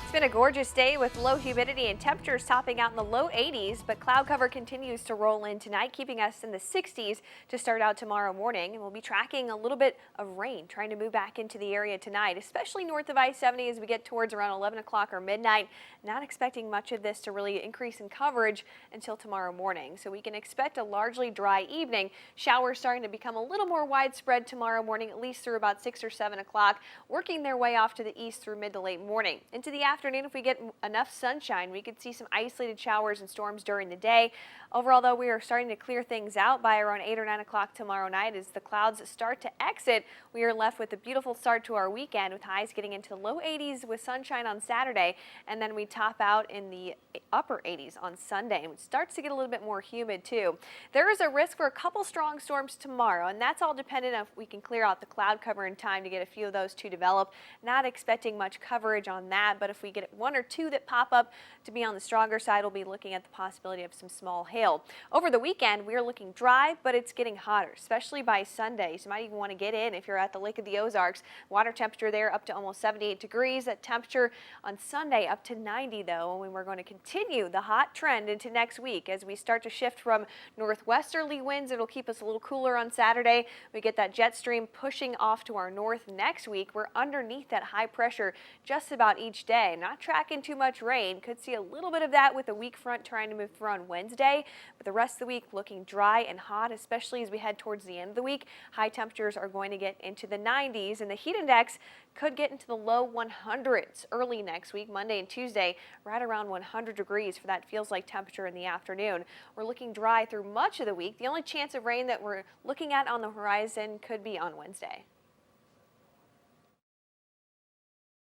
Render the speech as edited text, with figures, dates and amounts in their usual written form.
It's been a gorgeous day with low humidity and temperatures topping out in the low 80s, but cloud cover continues to roll in tonight, keeping us in the 60s to start out tomorrow morning. And we'll be tracking a little bit of rain trying to move back into the area tonight, especially north of I-70 as we get towards around 11 o'clock or midnight. Not expecting much of this to really increase in coverage until tomorrow morning. So we can expect a largely dry evening. Showers starting to become a little more widespread tomorrow morning, at least through about 6 or 7 o'clock, working their way off to the east through mid to late morning. Into the afternoon, if we get enough sunshine, we could see some isolated showers and storms during the day. Overall, though, we are starting to clear things out by around 8 or 9 o'clock tomorrow night. As the clouds start to exit, we are left with a beautiful start to our weekend with highs getting into the low 80s with sunshine on Saturday, and then we top out in the upper 80s on Sunday, and it starts to get a little bit more humid too. There is a risk for a couple strong storms tomorrow, and that's all dependent on if we can clear out the cloud cover in time to get a few of those to develop. Not expecting much coverage on that, but if we get one or two that pop up to be on the stronger side, we'll be looking at the possibility of some small hail. Over the weekend, we are looking dry, but it's getting hotter, especially by Sunday. So you might even want to get in if you're at the Lake of the Ozarks. Water temperature there up to almost 78 degrees. That temperature on Sunday up to 90, though, and we're going to continue the hot trend into next week as we start to shift from northwesterly winds. It'll keep us a little cooler on Saturday. We get that jet stream pushing off to our north next week. We're underneath that high pressure just about each day. Not tracking too much rain. Could see a little bit of that with a weak front trying to move through on Wednesday, but the rest of the week looking dry and hot, especially as we head towards the end of the week. High temperatures are going to get into the 90s, and the heat index could get into the low 100s early next week, Monday and Tuesday, right around 100 degrees for that feels like temperature in the afternoon. We're looking dry through much of the week. The only chance of rain that we're looking at on the horizon could be on Wednesday.